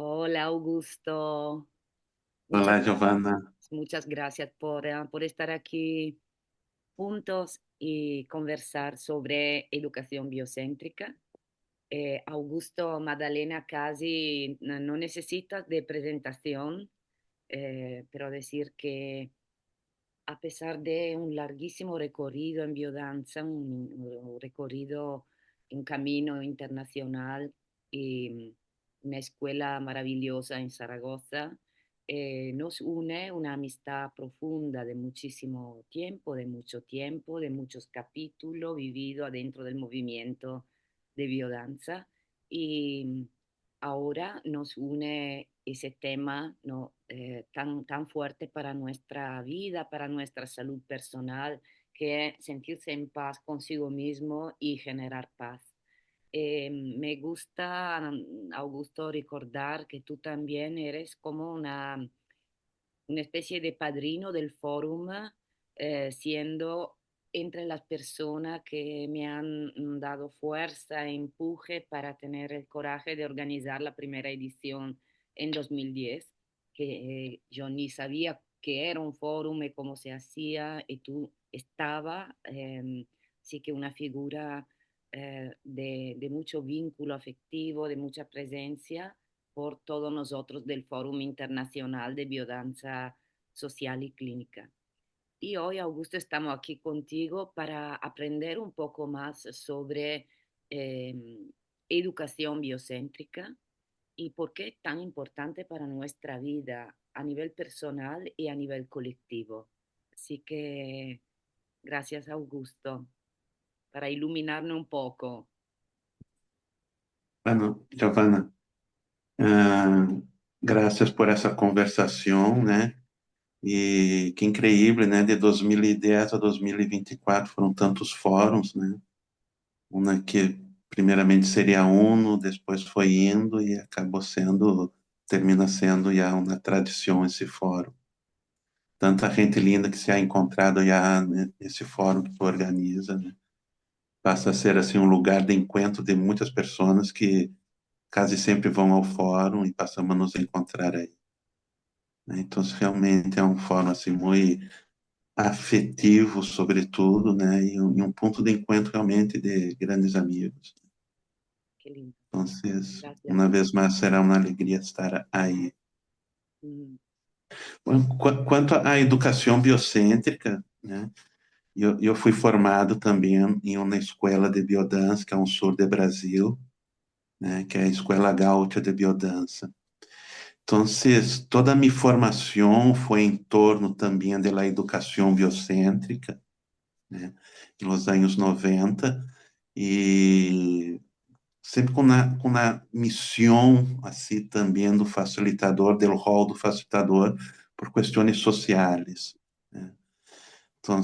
Hola Augusto, muchas Olá, gracias, Giovana. muchas gracias por estar aquí juntos y conversar sobre educación biocéntrica. Augusto Madalena casi no necesita de presentación, pero decir que a pesar de un larguísimo recorrido en biodanza, un recorrido, un camino internacional y una escuela maravillosa en Zaragoza, nos une una amistad profunda de muchísimo tiempo, de mucho tiempo, de muchos capítulos vivido adentro del movimiento de biodanza. Y ahora nos une ese tema, ¿no? Tan fuerte para nuestra vida, para nuestra salud personal, que es sentirse en paz consigo mismo y generar paz. Me gusta, Augusto, recordar que tú también eres como una especie de padrino del fórum, siendo entre las personas que me han dado fuerza e empuje para tener el coraje de organizar la primera edición en 2010, que yo ni sabía qué era un fórum y cómo se hacía, y tú estaba, sí que una figura de mucho vínculo afectivo, de mucha presencia por todos nosotros del Fórum Internacional de Biodanza Social y Clínica. Y hoy, Augusto, estamos aquí contigo para aprender un poco más sobre eh, educación biocéntrica y por qué es tan importante para nuestra vida a nivel personal y a nivel colectivo. Así que gracias, Augusto, para iluminarnos un poco. Bueno, Giovana, ah, graças por essa conversação, né? E que incrível, né? De 2010 a 2024 foram tantos fóruns, né? Uma que primeiramente seria a UNO, depois foi indo e acabou sendo, termina sendo já uma tradição esse fórum. Tanta gente linda que se ha encontrado já nesse fórum que tu organiza, né? Passa a ser assim um lugar de encontro de muitas pessoas que quase sempre vão ao fórum e passamos a nos encontrar aí, né? Então, realmente é um fórum assim muito afetivo, sobretudo, né? E um ponto de encontro realmente de grandes amigos. Qué lindo. Então, Gracias. uma vez mais, será uma alegria estar aí. Mm, Bom, quanto à educação biocêntrica, né? Eu fui formado também em uma escola de biodança, que é um sul do Brasil, né? Que é a Escola Gaúcha de Biodança. Entonces, toda mi formación fue en torno también de la educación biocéntrica, né, en los años 90, y sempre com a missão, assim, também do facilitador, do rol do facilitador, por questões sociais, né. Então,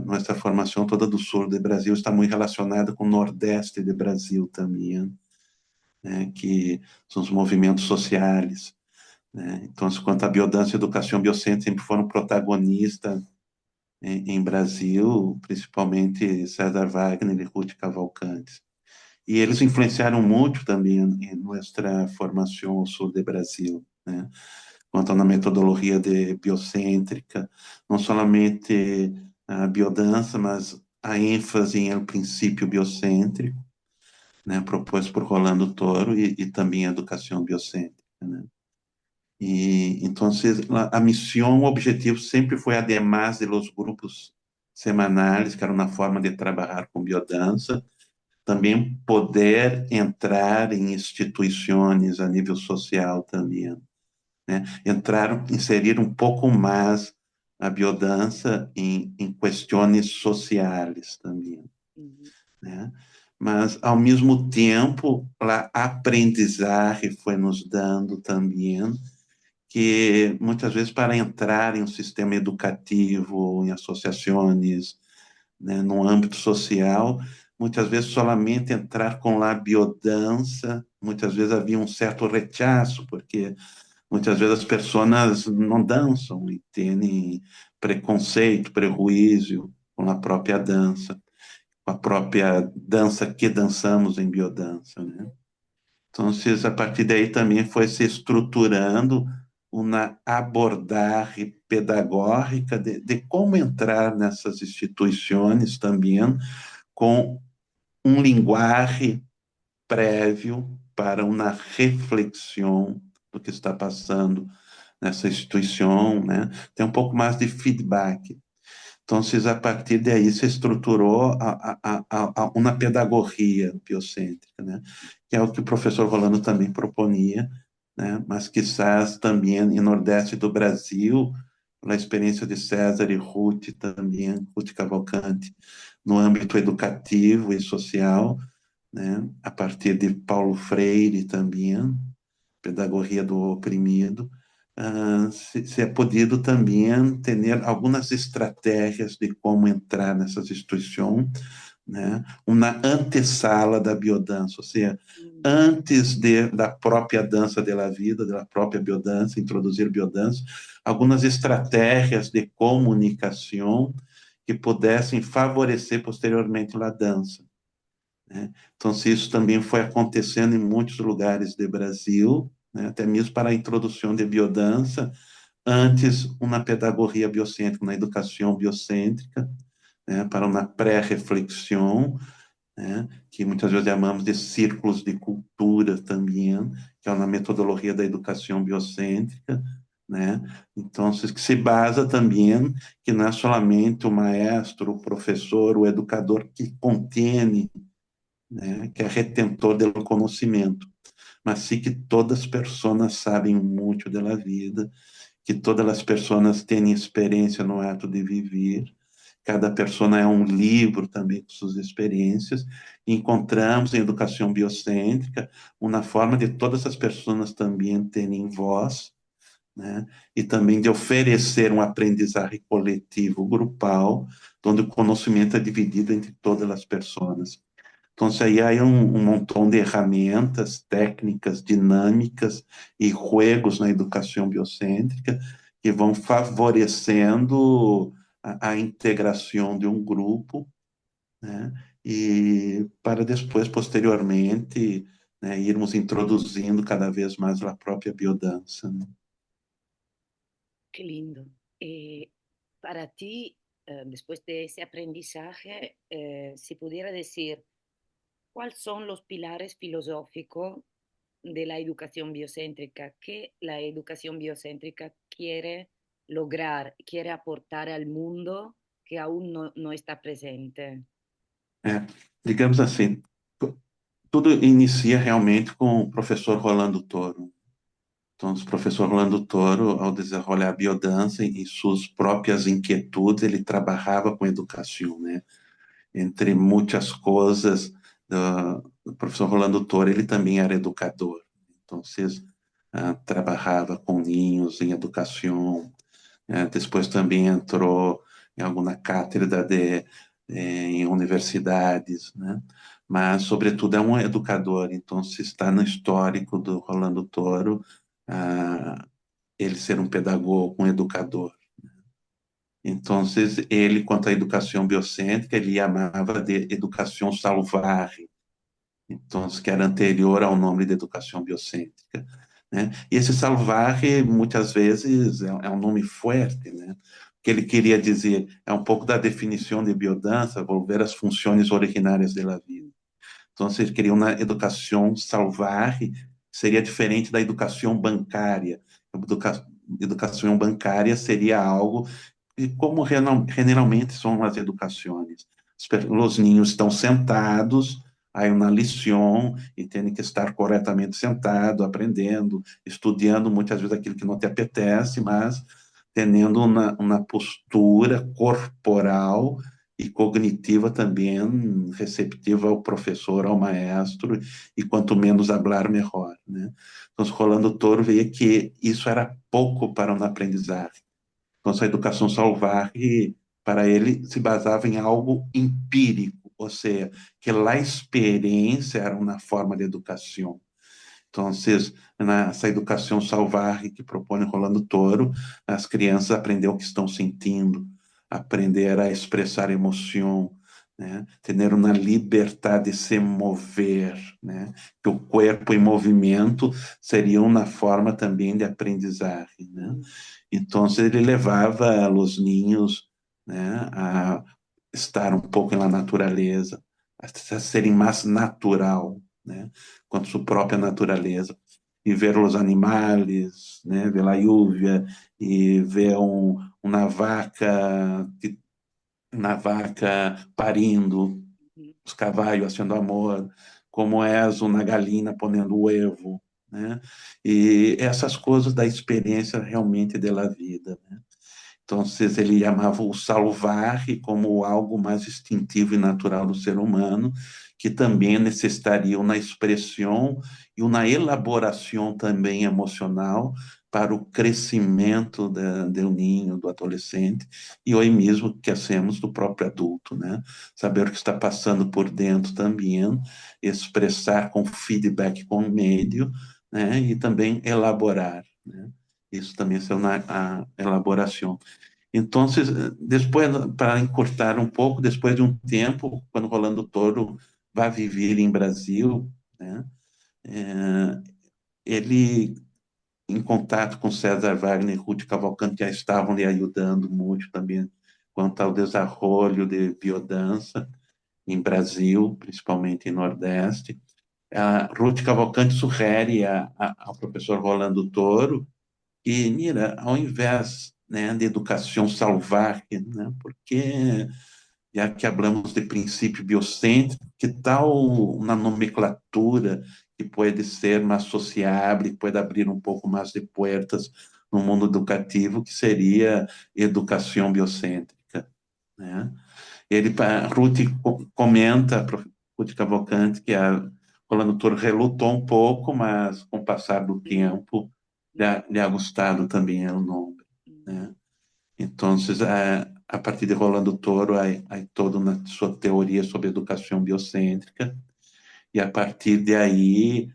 nossa formação toda do sul do Brasil está muito relacionada com o nordeste do Brasil também, né, que são os movimentos sociais, né? Então, quanto à biodança e educação biocêntrica sempre foram protagonistas em Brasil, principalmente César Wagner e Ruth Cavalcante. E eles influenciaram muito também em nossa formação ao sul do Brasil, né? Quanto à metodologia de biocêntrica, não somente a biodança, mas a ênfase em el princípio biocêntrico, né? Proposto por Rolando Toro e também a educação biocêntrica, né? E então a missão, o objetivo sempre foi, además de los grupos semanais, que era uma forma de trabalhar com biodança, também poder entrar em instituições a nível social também, né? Entrar, inserir um pouco mais a biodança em questões sociais também, mhm, né? Mas, ao mesmo tempo, a aprendizagem foi nos dando também que muitas vezes para entrar em um sistema educativo, em associações, né, no âmbito social, muitas vezes solamente entrar com a biodança, muitas vezes havia um certo rechaço, porque muitas vezes as pessoas não dançam e têm preconceito, prejuízo com a própria dança, com a própria dança que dançamos em biodança, né? Então, a partir daí também foi se estruturando uma abordagem pedagógica de como entrar nessas instituições também com um linguagem prévio para uma reflexão do que está passando nessa instituição, né? Tem um pouco mais de feedback. Então, a partir daí se estruturou uma pedagogia biocêntrica, né? Que é o que o professor Rolando também proponia, né? Mas quizás também em Nordeste do Brasil, pela experiência de César e Ruth também, Ruth Cavalcante, no âmbito educativo e social, né? A partir de Paulo Freire também, pedagogia do oprimido, se é podido também ter algumas estratégias de como entrar nessas instituições, né? Uma antessala da biodança, ou seja, Mm. antes da própria dança da vida, da própria biodança, introduzir biodança, algumas estratégias de comunicação que pudessem favorecer posteriormente a dança, né? Então, se isso também foi acontecendo em muitos lugares do Brasil, né, até mesmo para a introdução de biodança, antes uma pedagogia biocêntrica, uma educação biocêntrica, né, para uma pré-reflexão, né, que muitas vezes chamamos de círculos de cultura também, que é uma metodologia da educação biocêntrica, né? Então, que se basa também que não é somente o maestro, o professor, o educador que contém, né, que é retentor do conhecimento, mas sim que todas as pessoas sabem muito da vida, que todas as pessoas têm experiência no ato de viver, cada pessoa é um livro também com suas experiências, e encontramos em educação biocêntrica uma forma de todas as pessoas também terem voz, né? E também de oferecer um aprendizagem coletivo, grupal, onde o conhecimento é dividido entre todas as pessoas. Então, aí há um montão de ferramentas, técnicas, dinâmicas e juegos na educação biocêntrica que vão favorecendo a integração de um grupo, né? E para depois, posteriormente, né, irmos introduzindo cada vez mais a própria biodança, né? Qué lindo. Para ti, después de ese aprendizaje, si pudiera decir, ¿cuáles son los pilares filosóficos de la educación biocéntrica que la educación biocéntrica quiere lograr, quiere aportar al mundo que aún no está presente? É, digamos assim, tudo inicia realmente com o professor Rolando Toro. Então, o professor Rolando Toro, ao desenvolver a biodança e suas próprias inquietudes, ele trabalhava com educação, né? Entre muitas coisas, o professor Rolando Toro, ele também era educador. Então, trabalhava com ninhos em educação, depois também entrou em alguma cátedra em universidades, né? Mas, sobretudo, é um educador. Então, se está no histórico do Rolando Toro, ele ser um pedagogo, um educador. Então, ele, quanto à educação biocêntrica, ele chamava de educação salvaje, então, que era anterior ao nome de educação biocêntrica, né? E esse salvaje, muitas vezes, é um nome forte, né? O que ele queria dizer é um pouco da definição de biodança, volver às funções originárias da vida. Então, ele queria uma educação salvaje, seria diferente da educação bancária. Educação bancária seria algo e como generalmente são as educações. Os ninhos estão sentados, aí uma lição, e tem que estar corretamente sentado, aprendendo, estudando, muitas vezes aquilo que não te apetece, mas tendo uma postura corporal e cognitiva também receptiva ao professor, ao maestro, e quanto menos hablar, melhor, né? Então, Rolando Toro veio que isso era pouco para uma aprendizagem. Então, essa educação salvaje, para ele, se basava em algo empírico, ou seja, que a experiência era uma forma de educação. Então, nessa educação salvaje que propõe Rolando Toro, as crianças aprendem o que estão sentindo, aprender a expressar emoção, né? Ter uma liberdade de se mover, né? Que o corpo em movimento seria uma forma também de aprendizagem, né? Mm, Então ele levava os ninhos, né, a estar um pouco na natureza, a serem mais natural, né, quanto sua própria natureza, e ver os animais, né, ver a lluvia e ver uma vaca parindo, mm, os cavalos sendo amor, como és uma galinha ponendo o ovo, né? E essas coisas da experiência realmente da vida, né? Então, ele chamava o salvaje como algo mais instintivo e natural do ser humano, que também necessitaria uma expressão e uma elaboração também emocional para o crescimento do ninho, do adolescente, e hoje mesmo que hacemos do próprio adulto, né? Saber o que está passando por dentro também, expressar com feedback com o meio, né? E também elaborar, né? Isso também é uma a elaboração. Então, depois, para encurtar um pouco, depois de um tempo, quando Rolando Toro vai viver em Brasil, né, é, ele, em contato com César Wagner e Ruth Cavalcante, já estavam lhe ajudando muito também quanto ao desenvolvimento de biodança em Brasil, principalmente em Nordeste. A Ruth Cavalcante sugere ao professor Rolando Toro que, mira, ao invés, né, de educação salvaje, né, porque já que hablamos de princípio biocêntrico, que tal uma nomenclatura que pode ser mais sociável, que pode abrir um pouco mais de portas no mundo educativo, que seria educação biocêntrica, né? Ruth comenta, Ruth Cavalcante, que a Rolando Toro relutou um pouco, mas com o passar do mm, tempo mm, lhe ha gostado também o nome, mm, né? Então, a partir de Rolando Toro, há toda uma sua teoria sobre educação biocêntrica, e a partir de aí,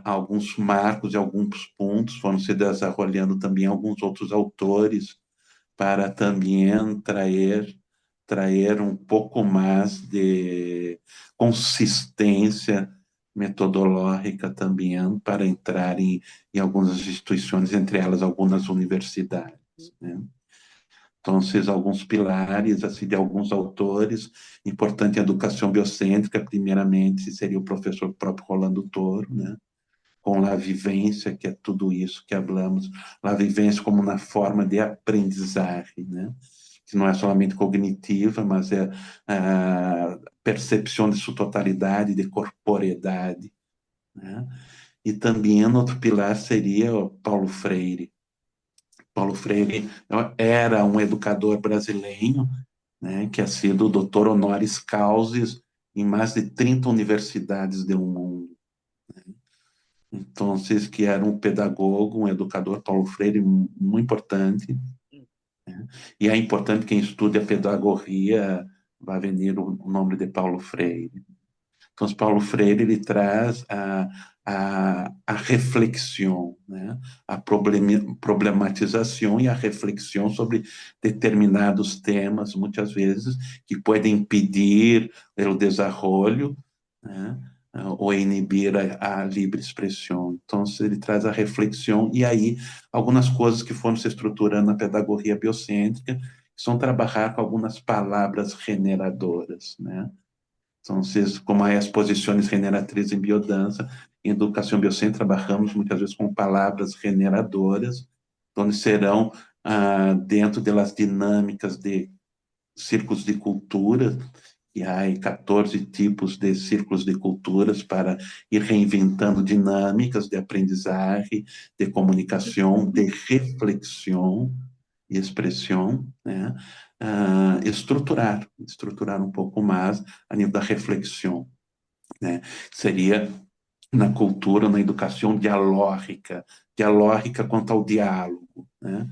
alguns marcos e alguns pontos foram se desenvolvendo também alguns outros autores para também trazer um pouco mais de consistência metodológica também para entrar em algumas instituições, entre elas algumas universidades, mm, né? Então, alguns pilares assim de alguns autores, importante a educação biocêntrica, primeiramente seria o professor próprio Rolando Toro, né? Com a vivência, que é tudo isso que hablamos, a vivência como uma forma de aprendizagem, né? Que não é somente cognitiva, mas é a percepção de sua totalidade, de corporeidade, né? E também outro pilar seria o Paulo Freire. Paulo Freire era um educador brasileiro, né, que ha sido doutor honoris causa em mais de 30 universidades do mundo. Então, que era um pedagogo, um educador, Paulo Freire, muito importante. mm, E é importante quem estude a pedagogia vai ver o nome de Paulo Freire. Então, Paulo Freire ele traz a reflexão, né? A problematização e a reflexão sobre determinados temas, muitas vezes, que podem impedir o desenvolvimento, né? Ou inibir a livre expressão. Então, ele traz a reflexão e aí algumas coisas que foram se estruturando na pedagogia biocêntrica são trabalhar com algumas palavras generadoras, né? Então, como as posições generatriz em biodança, em educação biocêntrica, trabalhamos muitas vezes com palavras generadoras, onde serão, dentro das dinâmicas de círculos de cultura, e há 14 tipos de círculos de culturas para ir reinventando dinâmicas de aprendizagem, de comunicação, de reflexão e expressão, né? Estruturar um pouco mais a nível da reflexão, né? Seria na cultura, na educação dialógica quanto ao diálogo, né?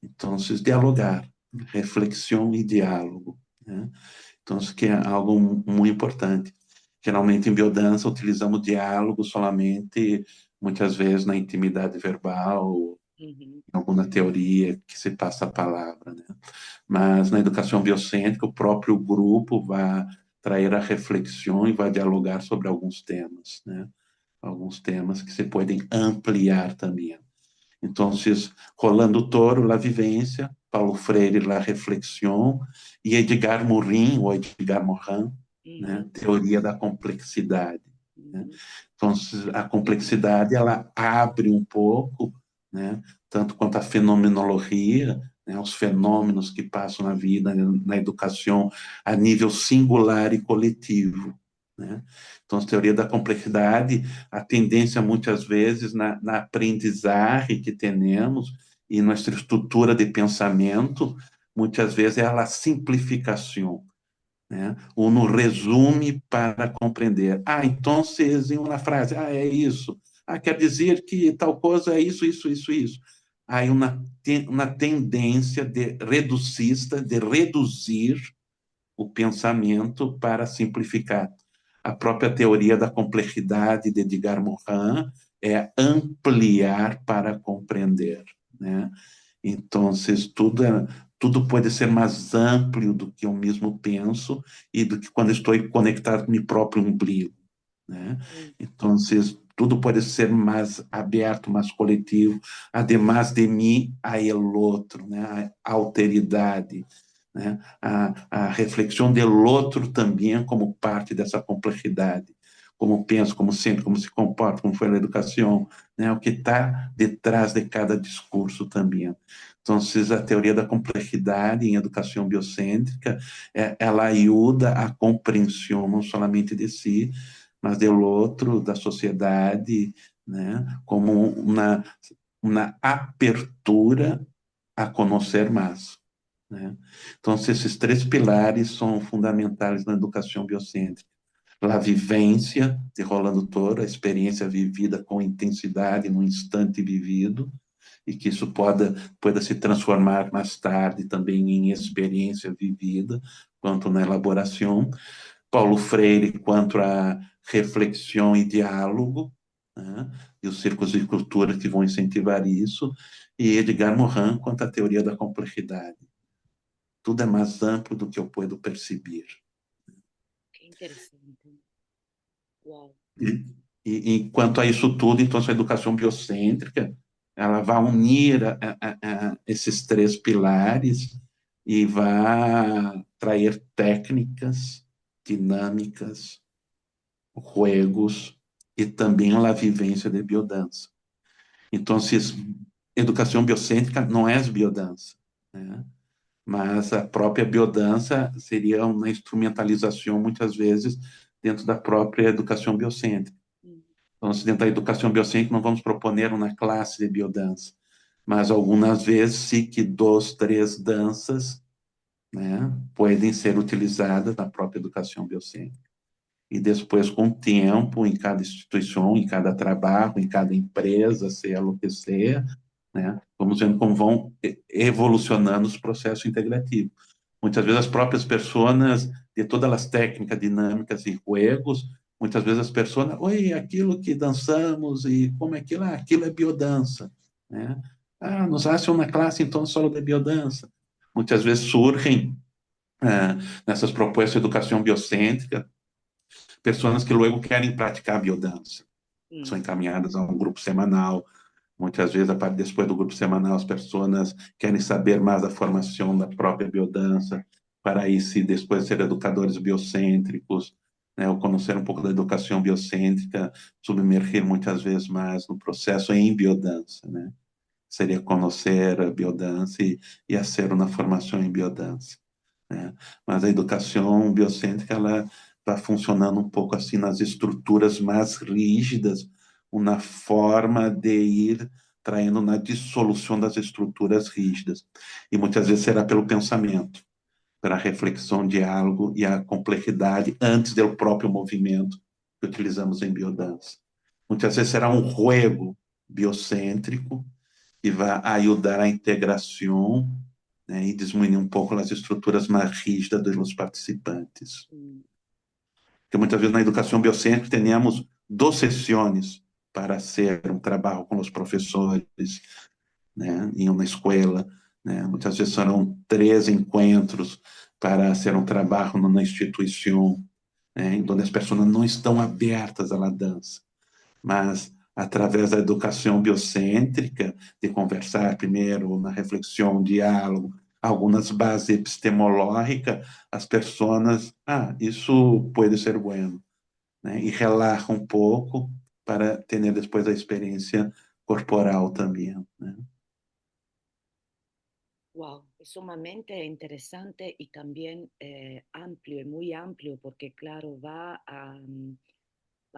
Então, dialogar, reflexão e diálogo, né? Então, isso que é algo muito importante. Geralmente, em biodança, utilizamos diálogo solamente, muitas vezes, na intimidade verbal, mhm, em alguma teoria que se passa a palavra, né? Mas na educação biocêntrica, o próprio grupo vai trazer a reflexão e vai dialogar sobre alguns temas, né? Alguns temas que se podem ampliar também. Então, Rolando Toro, La Vivência, Paulo Freire, La Reflexão, e Edgar Morin, ou Edgar Morin, né? Uhum, Teoria da Complexidade. Né? uhum, Então, a complexidade, ela abre um pouco, né? Tanto quanto a fenomenologia, né? Os fenômenos que passam na vida, na educação, a nível singular e coletivo. Né? Então, a teoria da complexidade, a tendência muitas vezes na aprendizagem que temos e nossa estrutura de pensamento, muitas vezes é a simplificação, né? Ou no resume para compreender. Então, em uma frase, é isso. Quer dizer que tal coisa é isso, isso, isso, isso. Aí uma tendência de reducista, de reduzir o pensamento para simplificar. A própria teoria da complexidade de Edgar Morin é ampliar para compreender, né? Então, tudo pode ser mais amplo do que eu mesmo penso e do que quando estou conectado com meu próprio umbigo, né? sim, Então, tudo pode ser mais aberto, mais coletivo, además de mim, a el outro, né? A alteridade, né? A reflexão do outro também como parte dessa complexidade, como pensa, como sente, como se comporta, como foi a educação, né? O que está detrás de cada discurso também. Então, a teoria da complexidade em educação biocêntrica, ela ajuda a compreensão não somente de si, mas do outro, da sociedade, né? Como uma abertura a conhecer mais. Né? Então, esses três pilares são fundamentais na educação biocêntrica. A vivência, de Rolando Toro, a experiência vivida com intensidade no instante vivido, e que isso pode se transformar mais tarde também em experiência vivida, quanto na elaboração. Paulo Freire, quanto à reflexão e diálogo, né? E os círculos de cultura que vão incentivar isso, e Edgar Morin, quanto à teoria da complexidade. Tudo é mais amplo do que eu puedo perceber. qué interesante. Wow. Quanto a isso tudo, então, a educação biocêntrica, ela vai unir esses três pilares e vai trazer técnicas, dinâmicas, juegos e também a vivência de biodança. Então, educação biocêntrica não é biodança, né? Mas a própria biodança seria uma instrumentalização, muitas vezes, dentro da própria educação biocêntrica. Mm, Então, dentro da educação biocêntrica, não vamos proponer uma classe de biodança, mas algumas vezes, sim, que duas, três danças, né, podem ser utilizadas na própria educação biocêntrica. E depois, com o tempo, em cada instituição, em cada trabalho, em cada empresa, seja o que seja, né, vamos vendo como vão evolucionando os processos integrativos. Muitas vezes as próprias pessoas, de todas as técnicas dinâmicas e juegos, muitas vezes as pessoas, oi, aquilo que dançamos e como é aquilo? Aquilo é biodança, né? Nos acham na classe então solo de biodança. Muitas vezes surgem nessas propostas de educação biocêntrica pessoas que logo querem praticar biodança. São mm, encaminhadas a um grupo semanal. Muitas vezes, depois do grupo semanal, as pessoas querem saber mais da formação da própria biodança, para aí, se depois ser educadores biocêntricos, né, ou conhecer um pouco da educação biocêntrica, submergir muitas vezes mais no processo em biodança, né? Seria conhecer a biodança e fazer uma formação em biodança, né? Mas a educação biocêntrica, ela está funcionando um pouco assim nas estruturas mais rígidas, uma forma de ir traindo na dissolução das estruturas rígidas. E muitas vezes será pelo pensamento, pela reflexão, diálogo e a complexidade antes do próprio movimento que utilizamos em biodança. Muitas vezes será um juego biocêntrico que vai ajudar a integração, né, e diminuir um pouco as estruturas mais rígidas dos participantes. mm, Porque muitas vezes na educação biocêntrica temos 2 sessões para fazer um trabalho com os professores, né, em uma escola, né? Muitas vezes serão 3 encontros para fazer um trabalho numa instituição, né, onde as pessoas não estão abertas à dança, mas através da educação biocêntrica, de conversar primeiro na reflexão, diálogo, algumas bases epistemológicas, as pessoas, isso pode ser bueno, né? E relaxa um pouco para ter depois a experiência corporal também, né? Wow, es sumamente interesante y también amplio, y muy amplio, porque claro, va a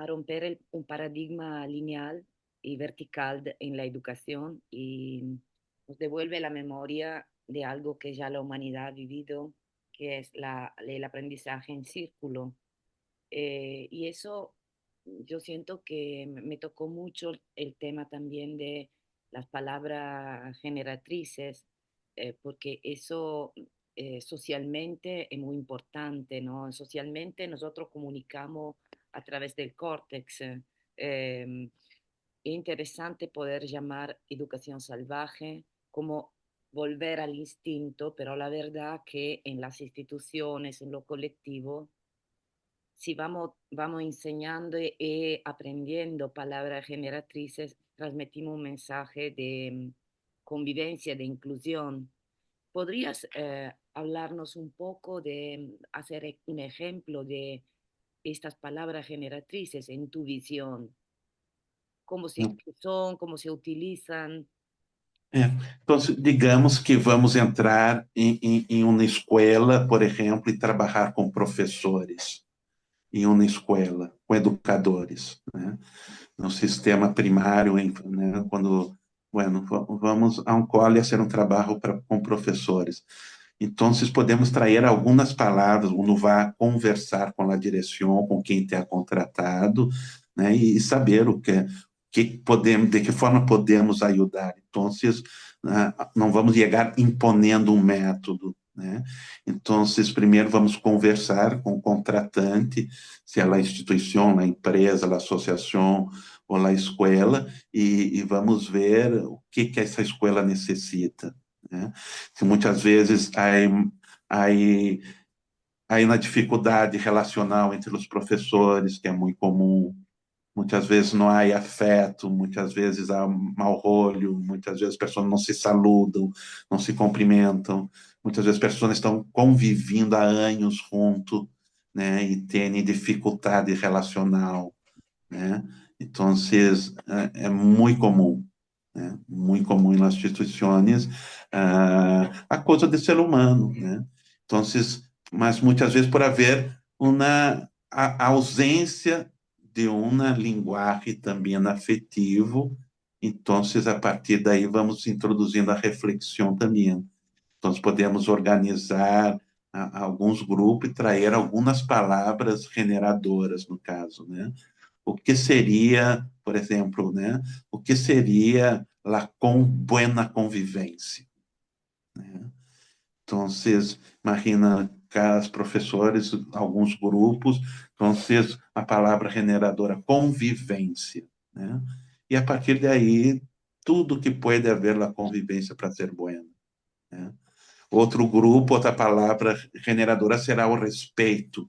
romper un paradigma lineal y vertical en la educación y nos devuelve la memoria de algo que ya la humanidad ha vivido, que es el aprendizaje en círculo. Y eso yo siento que me tocó mucho el tema también de las palabras generatrices, porque eso socialmente es muy importante, ¿no? Socialmente nosotros comunicamos a través del córtex. Eh, es interesante poder llamar educación salvaje como volver al instinto, pero la verdad que en las instituciones, en lo colectivo, si vamos enseñando y aprendiendo palabras generatrices, transmitimos un mensaje de convivencia, de inclusión. ¿Podrías hablarnos un poco de hacer un ejemplo de estas palabras generatrices en tu visión? ¿Qué son? ¿Cómo se utilizan? Então, digamos que vamos entrar em uma escola, por exemplo, e trabalhar com professores, em uma escola, com educadores, né? No sistema primário, né? Quando, bueno, vamos a um cole a ser um trabalho com professores. Então, podemos trazer algumas palavras, uno vai conversar com a direção, com quem te ha contratado, né, e saber que podemos, de que forma podemos ajudar. Então, não vamos chegar imponendo um método, né? Então, primeiro vamos conversar com o contratante, se é a instituição, a empresa, a associação ou a escola, e vamos ver o que essa escola necessita, né? Que muitas vezes há uma dificuldade relacional entre os professores, que é muito comum. Muitas vezes não há afeto, muitas vezes há mau olho, muitas vezes as pessoas não se saludam, não se cumprimentam, muitas vezes as pessoas estão convivendo há anos junto, né, e têm dificuldade relacional, né? Então, é muito comum, né? Muito comum nas instituições, a coisa de ser humano, né? Então, mas muitas vezes por haver a ausência de uma linguagem também afetivo, então, a partir daí vamos introduzindo a reflexão também. Então, podemos organizar alguns grupos e trazer algumas palavras generadoras, no caso, né? O que seria, por exemplo, né? O que seria buena convivência, né? Então, imagina cada professores, alguns grupos, então, a palavra generadora convivência, né? E a partir daí, tudo que pode haver na convivência para ser buena, né? Outro grupo, outra palavra generadora será o respeito,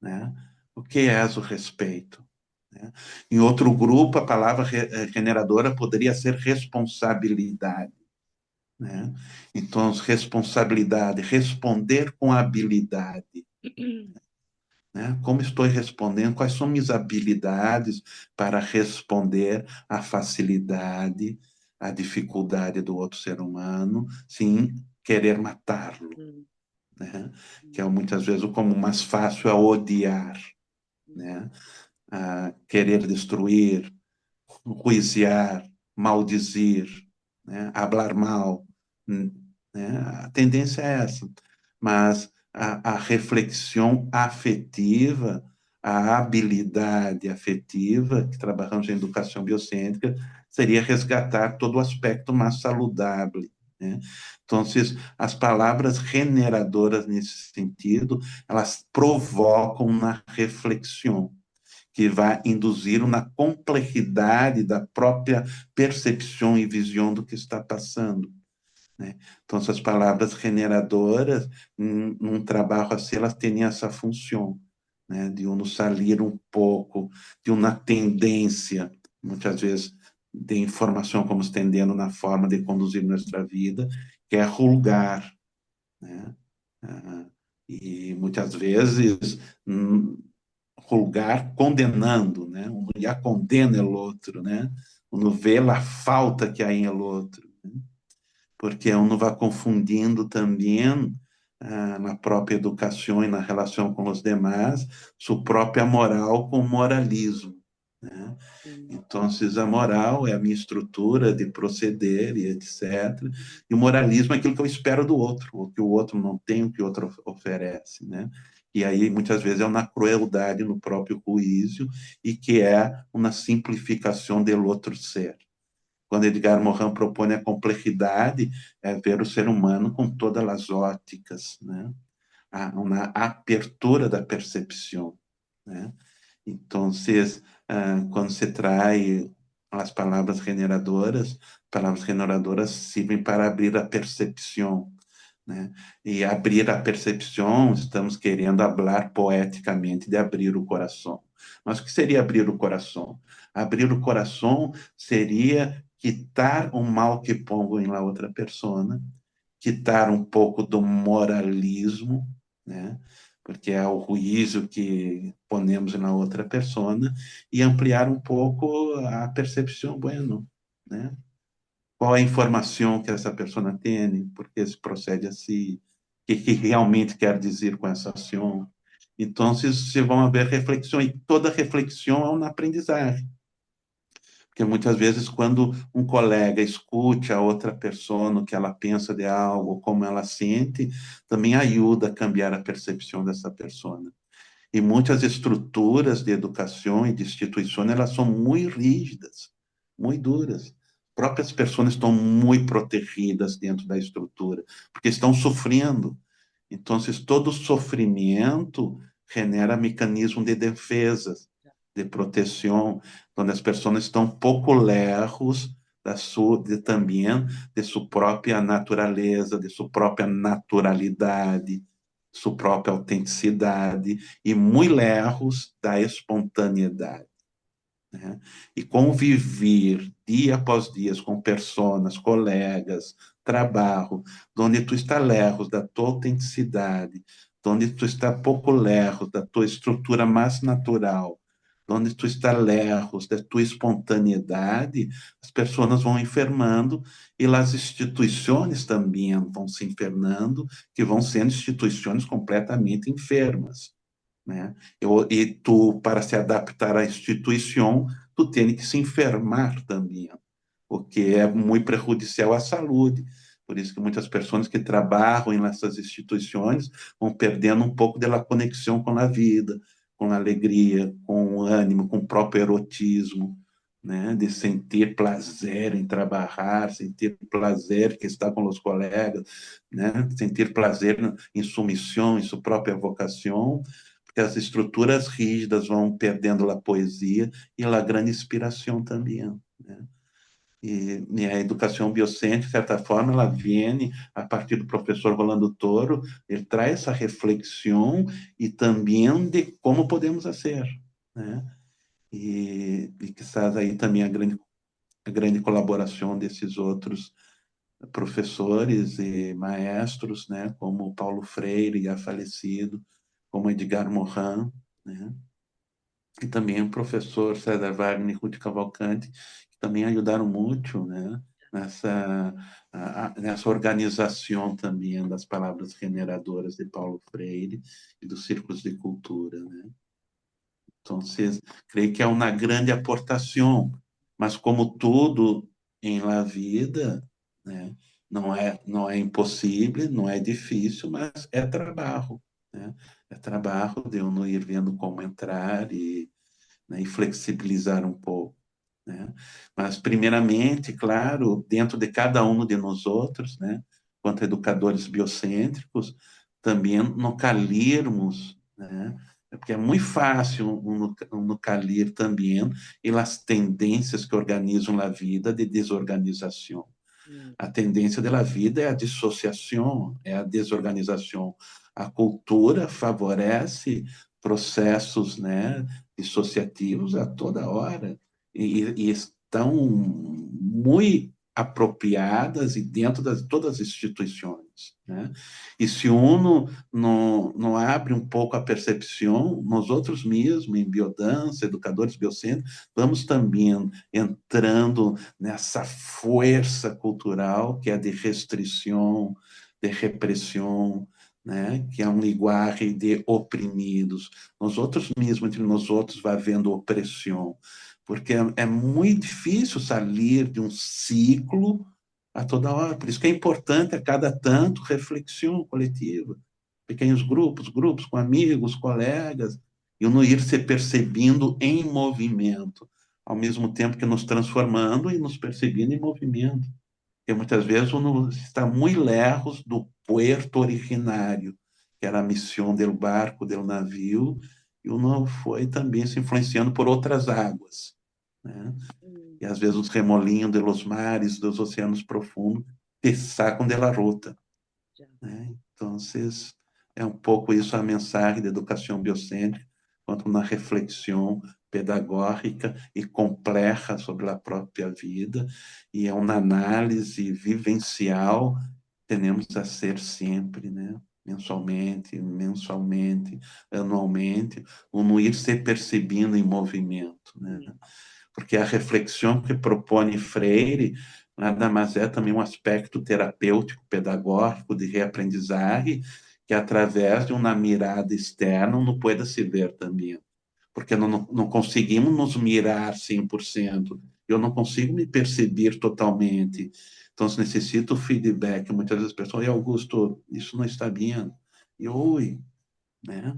né? O que é o respeito? Né? Em outro grupo, a palavra generadora poderia ser responsabilidade, né? Então, responsabilidade, responder com habilidade, né? Como estou respondendo? Quais são minhas habilidades para responder à facilidade, à dificuldade do outro ser humano, sem querer matá-lo, né? Que é muitas vezes o como mais fácil é odiar, né? Querer destruir, juiciar, maldizer, né? Hablar mal, né? A tendência é essa. Mas a reflexão afetiva, a habilidade afetiva, que trabalhamos em educação biocêntrica, seria resgatar todo o aspecto mais saudável, né? Então, as palavras generadoras nesse sentido, elas provocam uma reflexão que vai induzir uma complexidade da própria percepção e visão do que está passando, né? Então, essas palavras generadoras, num trabalho assim, elas têm essa função, né, de uno sair um pouco de uma tendência, muitas vezes, de informação como estendendo na forma de conduzir nossa vida, que é julgar, né? Ah, e muitas vezes julgar condenando, né? Uno já condena o outro, né? Uno vê a falta que há em el outro, né? Porque uno vai confundindo também na própria educação e na relação com os demais, sua própria moral com moralismo, né? Mm, Então, a moral é a minha estrutura de proceder e etc. E o moralismo é aquilo que eu espero do outro, o que o outro não tem, o que o outro oferece, né? E aí, muitas vezes, é uma crueldade no próprio juízo e que é uma simplificação do outro ser. Quando Edgar Morin propõe a complexidade, é ver o ser humano com todas as óticas, né? Uma apertura da percepção, né? Então, quando se traz as palavras generadoras servem para abrir a percepção, né? E abrir a percepção, estamos querendo falar poeticamente de abrir o coração. Mas o que seria abrir o coração? Abrir o coração seria quitar o mal que pongo em la outra persona, quitar um pouco do moralismo, né? Porque é o juízo que ponemos na outra persona, e ampliar um pouco a percepção, bueno, né? Qual a informação que essa pessoa tem, por que se procede assim, o que realmente quer dizer com essa ação. Então, se vão haver reflexões, e toda reflexão é uma aprendizagem. Porque muitas vezes, quando um colega escute a outra pessoa, o que ela pensa de algo, como ela sente, também ajuda a cambiar a percepção dessa pessoa. E muitas estruturas de educação e de instituições, elas são muito rígidas, muito duras. Próprias pessoas estão muito protegidas dentro da estrutura, porque estão sofrendo. Então, todo sofrimento genera mecanismo de defesa, de proteção, onde as pessoas estão pouco lejos também de sua própria natureza, de sua própria naturalidade, sua própria autenticidade e muito lejos da espontaneidade, né? E conviver dia após dia com pessoas, colegas, trabalho, onde tu está lejos da tua autenticidade, onde tu está pouco lejos da tua estrutura mais natural, onde tu está lejos da tua espontaneidade, as pessoas vão enfermando e as instituições também vão se enfermando, que vão sendo instituições completamente enfermas, né? E tu, para se adaptar à instituição, tu tem que se enfermar também, porque é muito prejudicial à saúde. Por isso que muitas pessoas que trabalham nessas instituições vão perdendo um pouco da conexão com a vida, com a alegria, com o ânimo, com o próprio erotismo, né? De sentir prazer em trabalhar, sentir prazer que está com os colegas, né? Sentir prazer em submissão, em sua própria vocação, porque as estruturas rígidas vão perdendo a poesia e a grande inspiração também, né? E a educação biocêntrica, de certa forma, ela vem a partir do professor Rolando Toro, ele traz essa reflexão e também de como podemos ser, né? E quizás aí também a grande colaboração desses outros professores e maestros, né? Como Paulo Freire, já falecido, como Edgar Morin, né? E também o professor César Wagner e Ruth Cavalcante, que também ajudaram muito, né, nessa organização também das palavras generadoras de Paulo Freire e dos círculos de cultura, né? Então, creio que é uma grande aportação, mas como tudo em la vida, né, não é impossível, não é difícil, mas é trabalho, né? É trabalho de eu não ir vendo como entrar né, e flexibilizar um pouco, né? Mas, primeiramente, claro, dentro de cada um de nós outros, né, quanto educadores biocêntricos, também não calirmos, né? Porque é muito fácil no calir também e as tendências que organizam a vida de desorganização. mm, A tendência da vida é a dissociação, é a desorganização. A cultura favorece processos, né, dissociativos a toda hora e estão muito apropriadas e dentro de todas as instituições, né? E se uno não abre um pouco a percepção, nós outros mesmos, em biodança, educadores biocêntricos, vamos também entrando nessa força cultural que é de restrição, de repressão, né? Que é um linguagem de oprimidos. Nós outros mesmo, entre nós outros, vai havendo opressão, porque é muito difícil sair de um ciclo a toda hora. Por isso que é importante, a cada tanto, reflexão coletiva, pequenos grupos com amigos, colegas, e não ir se percebendo em movimento, ao mesmo tempo que nos transformando e nos percebendo em movimento. Porque muitas vezes uno está muito lejos do puerto originário, que era a missão do barco, do navio, e uno foi também se influenciando por outras águas, né? Mm, E às vezes os remolinhos dos mares, dos oceanos profundos, te sacam de la ruta, ya. né? Então, é um pouco isso a mensagem da educação biocêntrica, quanto uma reflexão pedagógica e complexa sobre a própria vida, e é uma análise vivencial que temos a ser sempre, né? Mensalmente, anualmente, o não ir se percebendo em movimento, né? Mm, Porque a reflexão que propõe Freire nada mais é também um aspecto terapêutico, pedagógico, de reaprendizagem, que através de uma mirada externa não pode se ver também. Porque não conseguimos nos mirar 100%. Eu não consigo me perceber totalmente. Então, se necessito feedback, muitas vezes as pessoas, Augusto, isso não está bem. E, oi, né?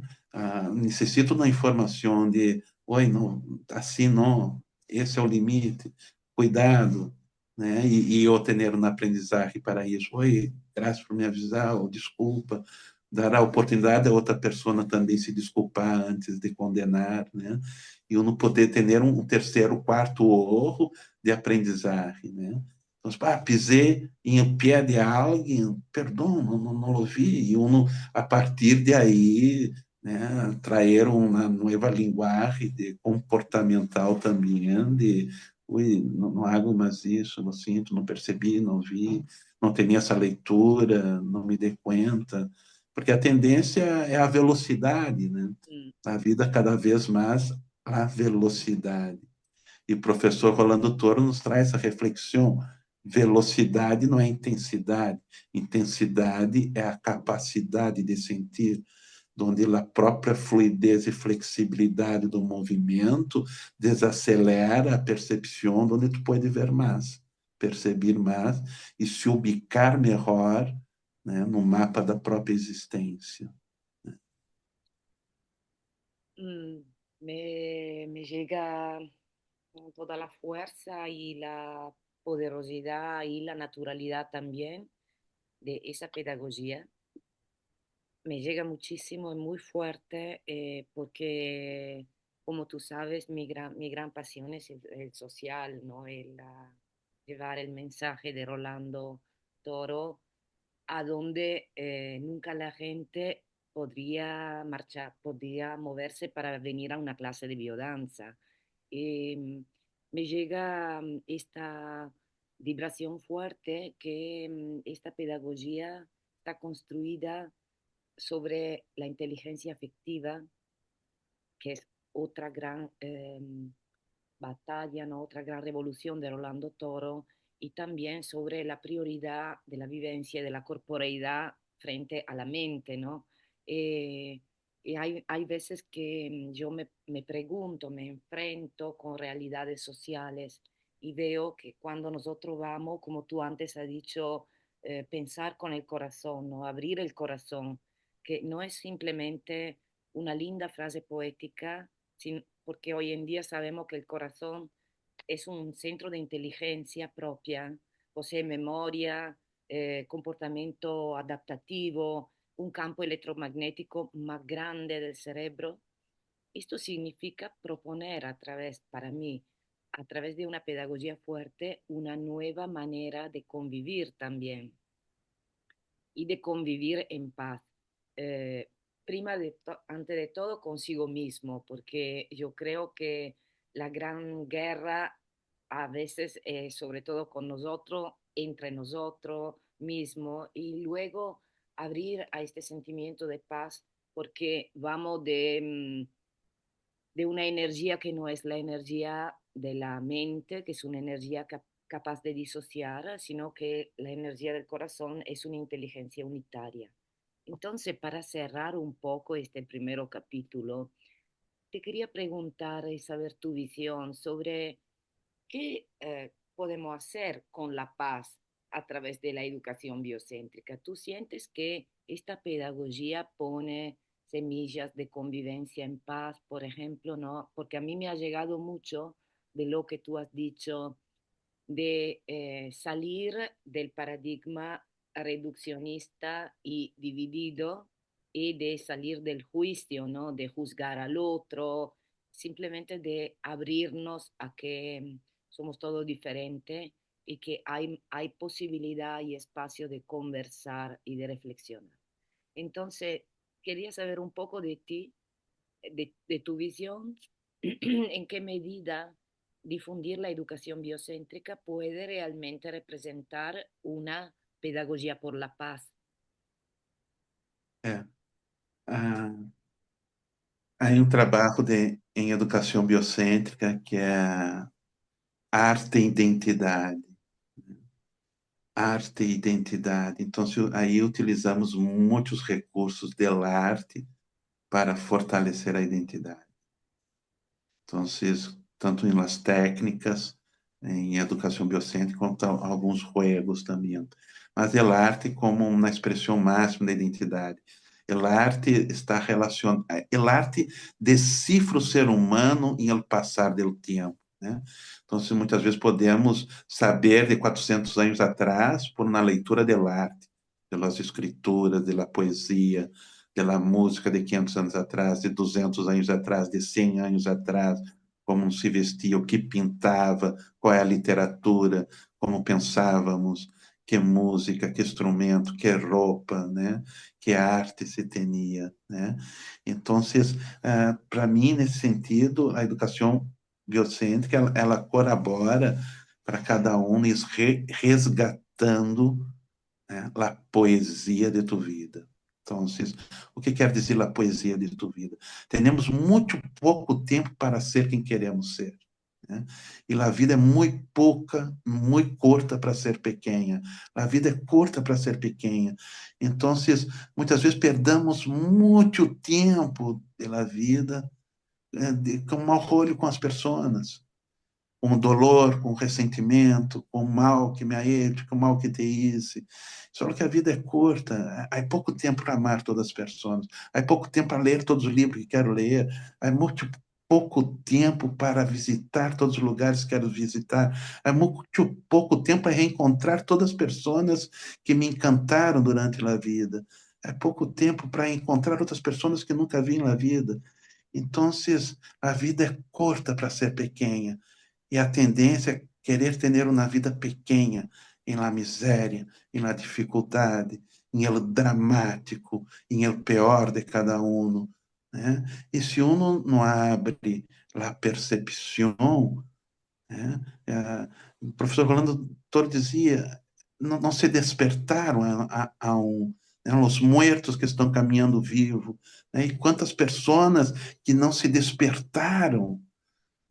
Necessito da informação de, oi, não, assim não, esse é o limite, cuidado, né? E eu ter uma aprendizagem para isso. Oi, graças por me avisar, ou desculpa, dar a oportunidade a outra pessoa também se desculpar antes de condenar, né? E eu não poder ter um terceiro, quarto erro de aprendizagem, né? Então, pisei em pé de alguém, perdão, não ouvi, e uno, a partir de aí, né, trazer uma nova linguagem de comportamental também, de, ui, não hago mais isso, não sinto, não percebi, não vi, não tenho essa leitura, não me dei conta, porque a tendência é a velocidade, né? mm, A vida cada vez mais a velocidade. E o professor Rolando Toro nos traz essa reflexão. Velocidade não é intensidade. Intensidade é a capacidade de sentir, onde a própria fluidez e flexibilidade do movimento desacelera a percepção, onde tu pode ver mais, perceber mais e se ubicar melhor, né, no mapa da própria existência. mm. Me llega toda la fuerza y la poderosidad y la naturalidad también de esa pedagogía. Me llega muchísimo, es muy fuerte, porque, como tú sabes, mi gran pasión es el social, ¿no? Llevar el mensaje de Rolando Toro a donde nunca la gente podría marchar, podría moverse para venir a una clase de biodanza. Me llega esta vibración fuerte que esta pedagogía está construida sobre la inteligencia afectiva, que es otra gran batalla, ¿no? Otra gran revolución de Rolando Toro, y también sobre la prioridad de la vivencia de la corporeidad frente a la mente, ¿no? Y hay veces que yo me pregunto, me enfrento con realidades sociales y veo que cuando nosotros vamos, como tú antes has dicho, pensar con el corazón, ¿no? Abrir el corazón, que no es simplemente una linda frase poética, porque hoy en día sabemos que el corazón es un centro de inteligencia propia, posee memoria, comportamiento adaptativo, un campo electromagnético más grande del cerebro. Esto significa proponer para mí, a través de una pedagogía fuerte, una nueva manera de convivir también y de convivir en paz. ante de todo consigo mismo, porque yo creo que la gran guerra a veces, sobre todo con nosotros, entre nosotros mismos, y luego abrir a este sentimiento de paz, porque vamos de una energía que no es la energía de la mente, que es una energía capaz de disociar, sino que la energía del corazón es una inteligencia unitaria. Entonces, para cerrar un poco este primer capítulo, te quería preguntar y saber tu visión sobre qué podemos hacer con la paz a través de la educación biocéntrica. ¿Tú sientes que esta pedagogía pone semillas de convivencia en paz, por ejemplo, no? Porque a mí me ha llegado mucho de lo que tú has dicho de salir del paradigma reduccionista y dividido y de salir del juicio, ¿no? De juzgar al otro, simplemente de abrirnos a que somos todos diferentes y que hay posibilidad y espacio de conversar y de reflexionar. Entonces, quería saber un poco de ti, de tu visión, en qué medida difundir la educación biocéntrica puede realmente representar una pedagogía por la paz. É. Ah, aí um trabalho em educação biocêntrica que é arte e identidade. Arte e identidade. Então, aí utilizamos muitos recursos da arte para fortalecer a identidade. Então, tanto em las técnicas, em educação biocêntrica, quanto alguns juegos também. Mas a arte como uma expressão máxima da identidade. A arte está relacionada. A arte decifra o ser humano em el passar do tempo. Né? Então, muitas vezes podemos saber de 400 anos atrás por uma leitura de arte, pelas escrituras, da poesia, pela música de 500 anos atrás, de 200 anos atrás, de 100 anos atrás, como se vestia, o que pintava, qual é a literatura, como pensávamos, que música, que instrumento, que roupa, né? Que arte se tinha, né? Então, para mim, nesse sentido, a educação biocêntrica, ela colabora para cada um ir resgatando, né, a poesia de tua vida. Então, o que quer dizer a poesia de tua vida? Temos muito pouco tempo para ser quem queremos ser. Né? E a vida é muito pouca, muito curta para ser pequena. A vida é curta para ser pequena. Então, muitas vezes perdemos muito tempo pela vida com mau olho com as pessoas, com dolor, com ressentimento, com mal que me ha hecho, com mal que te hice. Só que a vida é curta, há pouco tempo para amar todas as pessoas, há pouco tempo para ler todos os livros que quero ler, há muito pouco tempo para visitar todos os lugares que quero visitar, há muito pouco tempo para reencontrar todas as pessoas que me encantaram durante a vida, há pouco tempo para encontrar outras pessoas que nunca vi na vida. Então, a vida é curta para ser pequena. E a tendência é querer ter uma vida pequena, em la miséria, em la dificuldade, em el dramático, em el pior de cada um. Né? E se não abre a percepção, né? O professor Rolando Toro dizia, não se despertaram a né, os mortos que estão caminhando vivo, né? E quantas pessoas que não se despertaram,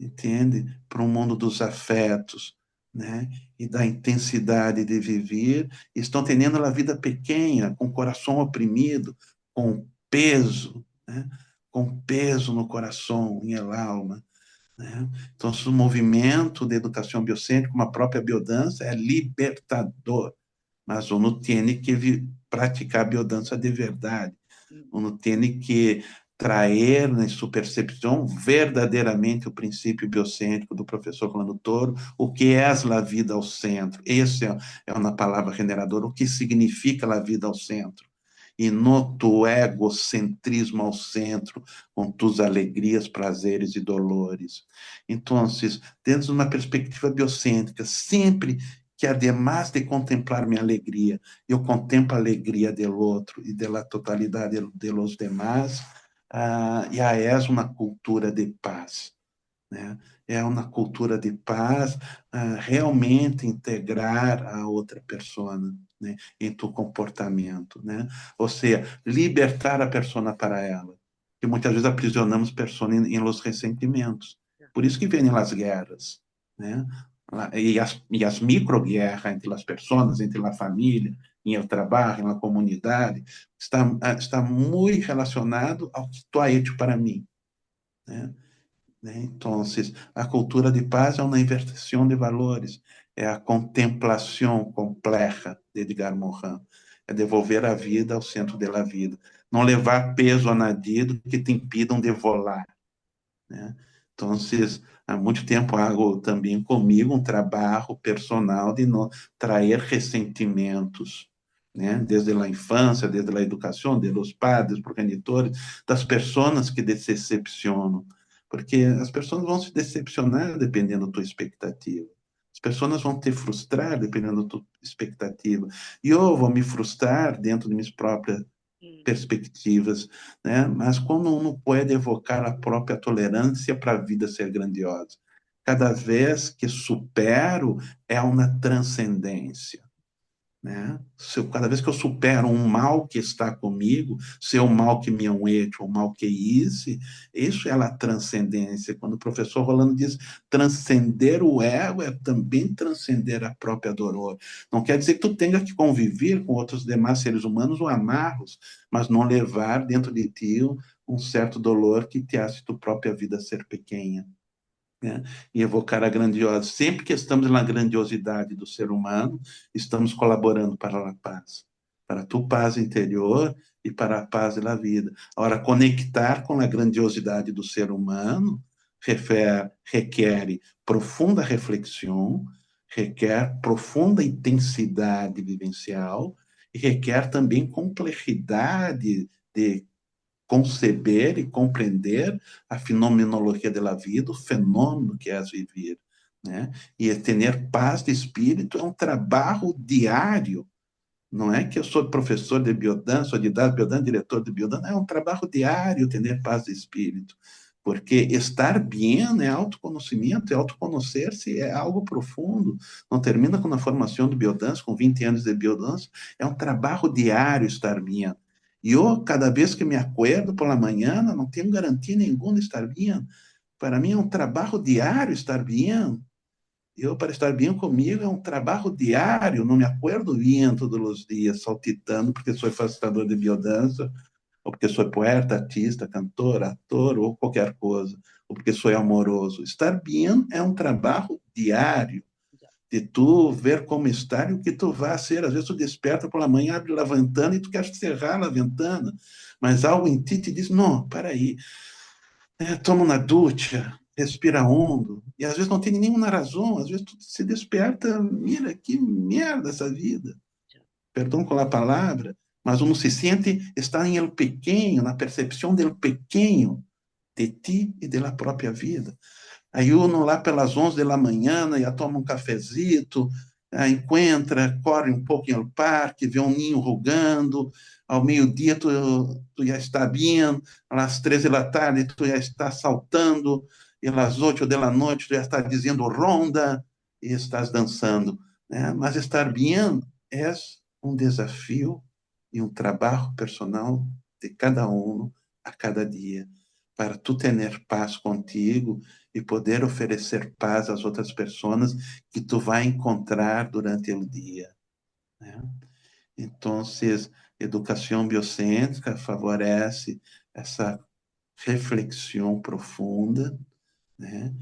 entende? Para o mundo dos afetos, né? E da intensidade de viver, estão tendo a vida pequena, com o coração oprimido, com peso, né? Com peso no coração, em el alma. Né? Então, o movimento de educação biocêntrica, como a própria biodança, é libertador, mas uno tem que praticar a biodança de verdade. Uno tem que trazer na sua percepção verdadeiramente o princípio biocêntrico do professor Rolando Toro, o que é a vida ao centro. Essa é uma palavra generadora, o que significa a vida ao centro. E no tu egocentrismo ao centro, com tuas alegrias, prazeres e dolores. Então, dentro de uma perspectiva biocêntrica, sempre que además de contemplar minha alegria, eu contemplo a alegria do outro e da totalidade de los demás, já é uma cultura de paz, né? É uma cultura de paz, realmente integrar a outra pessoa, né, em tu comportamento, né? Ou seja, libertar a pessoa para ela, que muitas vezes aprisionamos a pessoa em los ressentimentos. Por isso que vêm as guerras, né? E as microguerras entre as pessoas, entre a família, em el trabalho, na comunidade, está muito relacionado ao que tu has hecho para mim, né? Então, a cultura de paz é uma inversão de valores, é a contemplação completa de Edgar Morin, é devolver a vida ao centro da vida, não levar peso a nadido que te impidam de volar, né? Então, há muito tempo hago também comigo um trabalho personal de não trazer ressentimentos, né? Desde a infância, desde a educação, de los padres, progenitores, das pessoas que decepcionam, porque as pessoas vão se decepcionar dependendo da tua expectativa. As pessoas vão te frustrar dependendo da tua expectativa. E eu vou me frustrar dentro de minhas próprias perspectivas, né? Mas como não pode evocar a própria tolerância para a vida ser grandiosa? Cada vez que supero é uma transcendência, né? Cada vez que eu supero um mal que está comigo, se é um mal que me é um hecho, um mal que isso é a transcendência. Quando o professor Rolando diz transcender o ego, é também transcender a própria dor. Não quer dizer que tu tenha que conviver com outros demais seres humanos ou amá-los, mas não levar dentro de ti um certo dolor que te hace tu própria vida ser pequena, né? E evocar a grandiosa. Sempre que estamos na grandiosidade do ser humano, estamos colaborando para a paz, para a tua paz interior e para a paz da vida. Agora, conectar com a grandiosidade do ser humano requer profunda reflexão, requer profunda intensidade vivencial e requer também complexidade de conceber e compreender a fenomenologia da vida, o fenômeno que é viver, né? E ter paz de espírito é um trabalho diário. Não é que eu sou professor de biodança, sou de biodança, diretor de biodança, é um trabalho diário ter paz de espírito. Porque estar bem é autoconhecimento, e autoconhecer-se é algo profundo. Não termina com a formação de biodança, com 20 anos de biodança, é um trabalho diário estar bem. E eu, cada vez que me acordo pela manhã, não tenho garantia nenhuma de estar bem. Para mim é um trabalho diário estar bem. Eu, para estar bem comigo, é um trabalho diário. Não me acordo bem todos os dias, saltitando, porque sou facilitador de biodança, ou porque sou poeta, artista, cantor, ator, ou qualquer coisa, ou porque sou amoroso. Estar bem é um trabalho diário de tu ver como estar e o que tu vai ser. Às vezes tu desperta pela manhã, abre a ventana e tu quer cerrar a ventana, mas algo em ti te diz, não, para aí, toma uma ducha, respira fundo, e às vezes não tem nenhuma razão, às vezes tu se desperta, mira, que merda essa vida, perdão com a palavra, mas uno se sente, está em el pequeno, na percepção del pequeno, de ti e da própria vida. Aí uno lá pelas 11 da manhã, já toma um cafezito, encontra, corre um pouco no parque, vê um ninho rugando, ao meio-dia tu já está bem, às 13 da tarde tu já está saltando, e às 8 da noite tu já está dizendo ronda, e estás dançando, né? Mas estar bem é um desafio e um trabalho personal de cada um a cada dia, para tu ter paz contigo e poder oferecer paz às outras pessoas que tu vai encontrar durante o dia, né? Então, educação biocêntrica favorece essa reflexão profunda, né?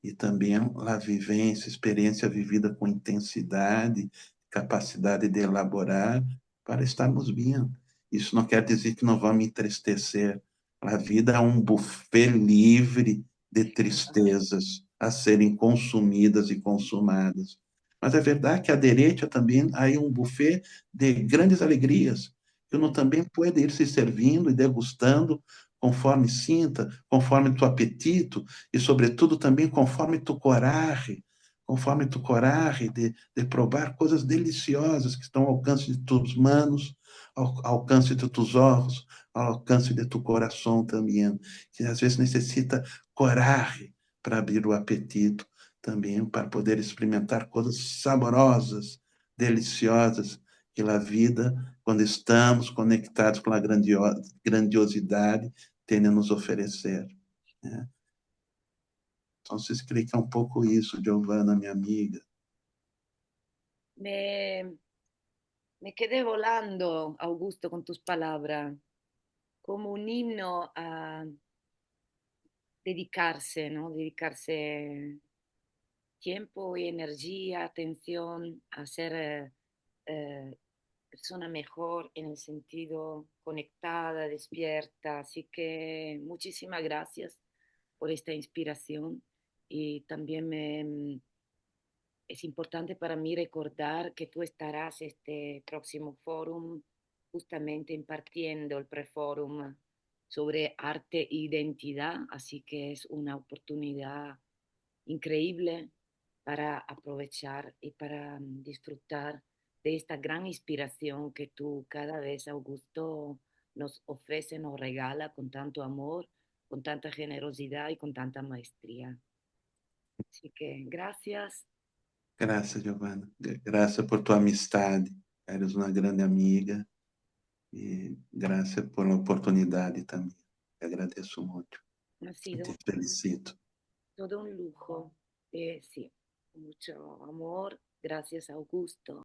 E também a vivência, experiência vivida com intensidade, capacidade de elaborar para estarmos bem. Isso não quer dizer que não vamos entristecer. A vida é um buffet livre de tristezas a serem consumidas e consumadas. Mas é verdade que à direita também há um buffet de grandes alegrias, que uno também pode ir se servindo e degustando conforme sinta, conforme tu apetito e, sobretudo, também conforme tu coragem, conforme tu coragem de provar coisas deliciosas que estão ao alcance de tus manos, ao alcance de tus olhos, ao alcance de tu coração também, que às vezes necessita coragem para abrir o apetite também, para poder experimentar coisas saborosas, deliciosas, que a vida, quando estamos conectados com a grandiosidade, tem a nos oferecer, né? Então, se explica um pouco isso, Giovana, minha amiga. Me, me quedé volando, Augusto, con tus palabras, como un himno a dedicarse, ¿no? Dedicarse tiempo y energía, atención a ser persona mejor en el sentido conectada, despierta. Así que muchísimas gracias por esta inspiración y también es importante para mí recordar que tú estarás este próximo fórum justamente impartiendo el prefórum sobre arte e identidad, así que es una oportunidad increíble para aprovechar y para disfrutar de esta gran inspiración que tú cada vez, Augusto, nos ofrece, nos regala con tanto amor, con tanta generosidad y con tanta maestría. Así que gracias. Graças, Giovana. Graças por tua amistade. Eres uma grande amiga e graças por a oportunidade também. Te agradeço muito Ha e te sido felicito. todo un lujo. Sí, mucho amor. Gracias, Augusto.